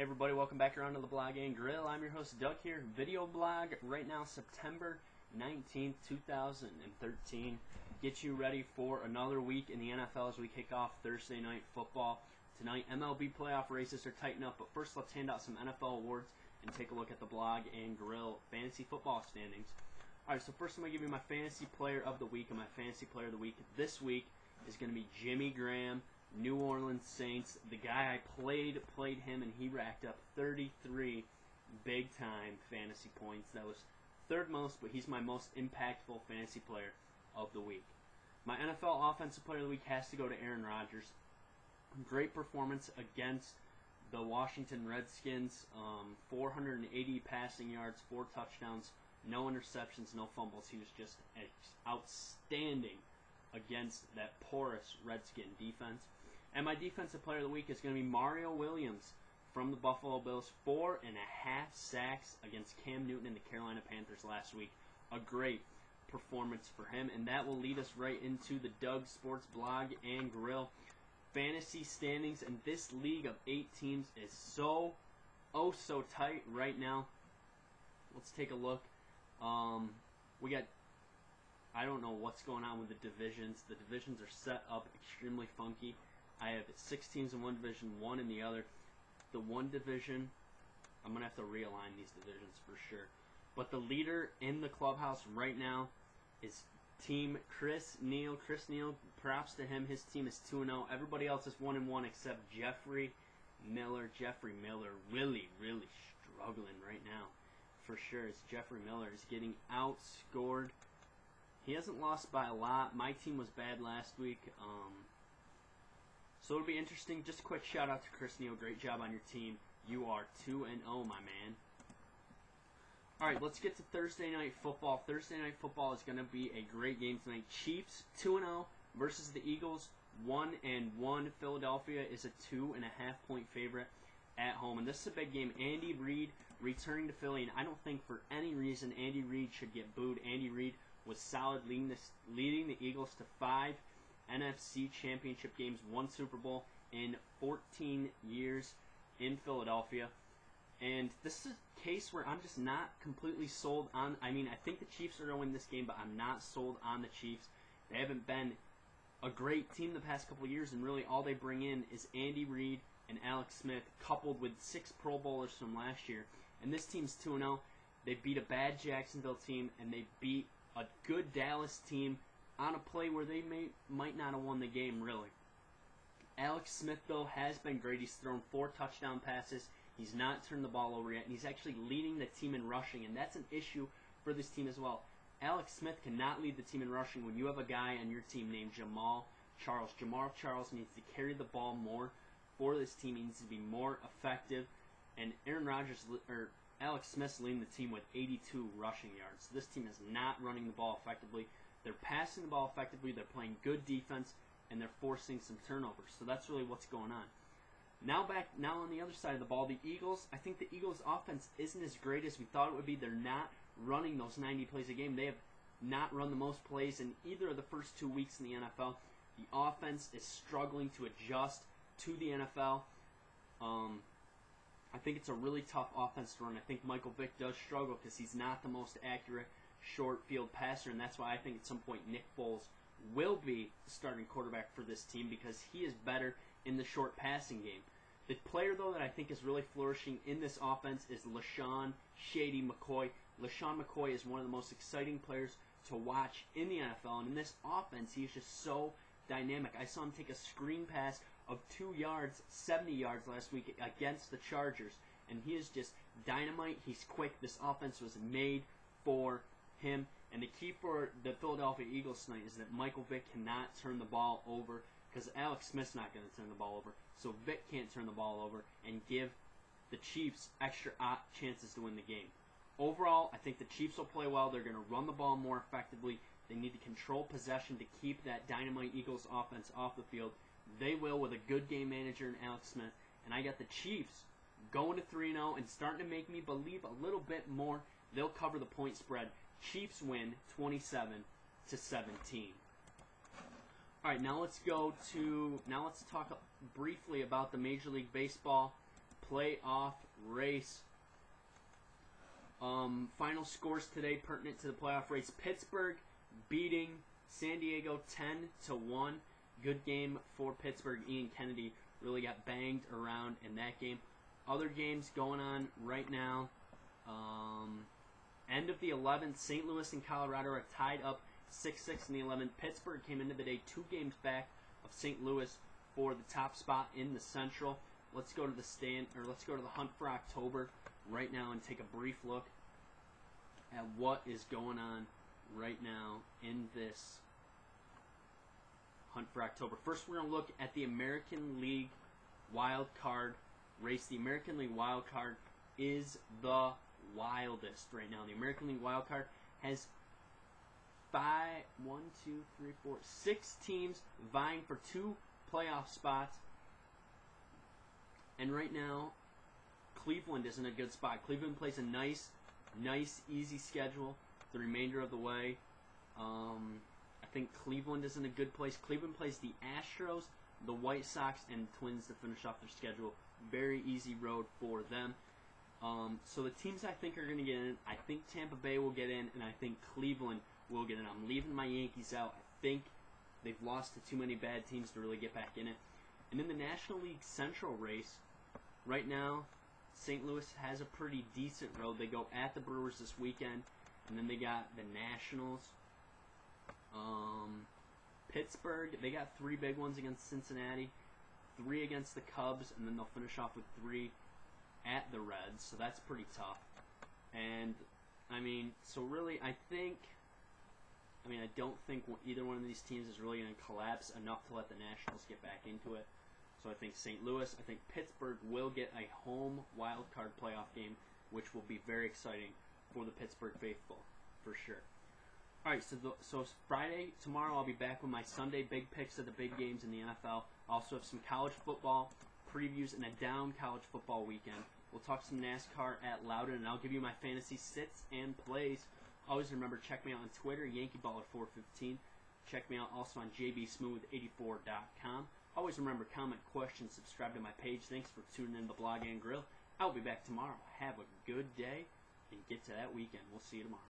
Hey everybody, welcome back around to the Blog and Grill. I'm your host Doug here. Video blog right now, September 19th, 2013. Get you ready for another week in the NFL as we kick off Thursday night football. Tonight, MLB playoff races are tightening up, but first let's hand out some NFL awards and take a look at the Blog and Grill fantasy football standings. Alright, so first I'm going to give you my fantasy player of the week, and my fantasy player of the week this week is going to be Jimmy Graham, New Orleans Saints. The guy I played him, and he racked up 33 big-time fantasy points. That was third most, but he's my most impactful fantasy player of the week. My NFL offensive player of the week has to go to Aaron Rodgers. Great performance against the Washington Redskins. 480 passing yards, 4 touchdowns, no interceptions, no fumbles. He was just outstanding against that porous Redskin defense. And my defensive player of the week is going to be Mario Williams from the Buffalo Bills. 4.5 sacks against Cam Newton and the Carolina Panthers last week. A great performance for him. And that will lead us right into the Doug Sports Blog and Grill fantasy standings. And this league of 8 teams is so tight right now. Let's take a look. We got, I don't know what's going on with the divisions. The divisions are set up extremely funky. I have 6 teams in one division, 1 in the other. The one division, I'm going to have to realign these divisions for sure. But the leader in the clubhouse right now is team Chris Neal. Chris Neal, props to him. His team is 2-0. Everybody else is 1-1 except Jeffrey Miller. Jeffrey Miller really struggling right now. For sure, it's Jeffrey Miller is getting outscored. He hasn't lost by a lot. My team was bad last week. So it'll be interesting. Just a quick shout out to Chris Neal. Great job on your team. You are 2-0, my man. Alright, let's get to Thursday night football. Thursday night football is going to be a great game tonight. Chiefs 2-0 versus the Eagles 1-1. Philadelphia is a 2.5 point favorite at home. And this is a big game. Andy Reid returning to Philly. And I don't think for any reason Andy Reid should get booed. Andy Reid was solid, leading the Eagles to 5 NFC championship games, 1 Super Bowl in 14 years in Philadelphia. And this is a case where I'm just not completely sold on. I mean, I think the Chiefs are going to win this game, but I'm not sold on the Chiefs. They haven't been a great team the past couple of years, and really all they bring in is Andy Reid and Alex Smith, coupled with 6 Pro Bowlers from last year. And this team's 2-0. They beat a bad Jacksonville team, and they beat a good Dallas team on a play where they might not have won the game, really. Alex Smith, though, has been great. He's thrown 4 touchdown passes. He's not turned the ball over yet, and he's actually leading the team in rushing, and that's an issue for this team as well. Alex Smith cannot lead the team in rushing when you have a guy on your team named Jamal Charles. Jamal Charles needs to carry the ball more for this team. He needs to be more effective, and Alex Smith's leading the team with 82 rushing yards. This team is not running the ball effectively. They're passing the ball effectively. They're playing good defense, and they're forcing some turnovers. So that's really what's going on. Now on the other side of the ball, the Eagles. I think the Eagles' offense isn't as great as we thought it would be. They're not running those 90 plays a game. They have not run the most plays in either of the first 2 weeks in the NFL. The offense is struggling to adjust to the NFL. I think it's a really tough offense to run. I think Michael Vick does struggle because he's not the most accurate short field passer, and that's why I think at some point Nick Foles will be the starting quarterback for this team because he is better in the short passing game. The player, though, that I think is really flourishing in this offense is LaShawn Shady McCoy. LaShawn McCoy is one of the most exciting players to watch in the NFL, and in this offense, he is just so dynamic. I saw him take a screen pass of 2 yards, 70 yards last week against the Chargers, and he is just dynamite. He's quick. This offense was made for him, and the key for the Philadelphia Eagles tonight is that Michael Vick cannot turn the ball over because Alex Smith's not going to turn the ball over, so Vick can't turn the ball over and give the Chiefs extra chances to win the game. Overall, I think the Chiefs will play well. They're going to run the ball more effectively. They need to control possession to keep that dynamite Eagles offense off the field. They will with a good game manager in Alex Smith. And I got the Chiefs going to 3-0 and starting to make me believe a little bit more. They'll cover the point spread. Chiefs win 27-17. Alright, now let's talk briefly about the Major League Baseball playoff race. Final scores today pertinent to the playoff race. Pittsburgh beating San Diego 10-1. Good game for Pittsburgh. Ian Kennedy really got banged around in that game. Other games going on right now. End of the 11th, St. Louis and Colorado are tied up 6-6 in the 11th. Pittsburgh came into the day 2 games back of St. Louis for the top spot in the Central. Let's go to let's go to the hunt for October right now and take a brief look at what is going on right now in this hunt for October. First, we're going to look at the American League wild card race. The American League wild card is the wildest right now. The American League wild card has 6 teams vying for 2 playoff spots. And right now, Cleveland is in a good spot. Cleveland plays a nice, easy schedule the remainder of the way. I think Cleveland is in a good place. Cleveland plays the Astros, the White Sox, and Twins to finish off their schedule. Very easy road for them. So the teams I think are going to get in, I think Tampa Bay will get in, and I think Cleveland will get in. I'm leaving my Yankees out. I think they've lost to too many bad teams to really get back in it. And in the National League Central race, right now, St. Louis has a pretty decent road. They go at the Brewers this weekend, and then they got the Nationals. Pittsburgh, they got 3 big ones against Cincinnati, 3 against the Cubs, and then they'll finish off with 3 at the Reds, so that's pretty tough. And, so really, I don't think either one of these teams is really going to collapse enough to let the Nationals get back into it. So I think St. Louis, I think Pittsburgh will get a home wild card playoff game, which will be very exciting for the Pittsburgh faithful, for sure. All right, so Friday, tomorrow, I'll be back with my Sunday big picks of the big games in the NFL. I also have some college football previews and a down college football weekend. We'll talk some NASCAR at Loudon, and I'll give you my fantasy sits and plays. Always remember, check me out on Twitter, YankeeBaller415. Check me out also on JBSmooth84.com. Always remember, comment, question, subscribe to my page. Thanks for tuning in to the Blog and Grill. I'll be back tomorrow. Have a good day and get to that weekend. We'll see you tomorrow.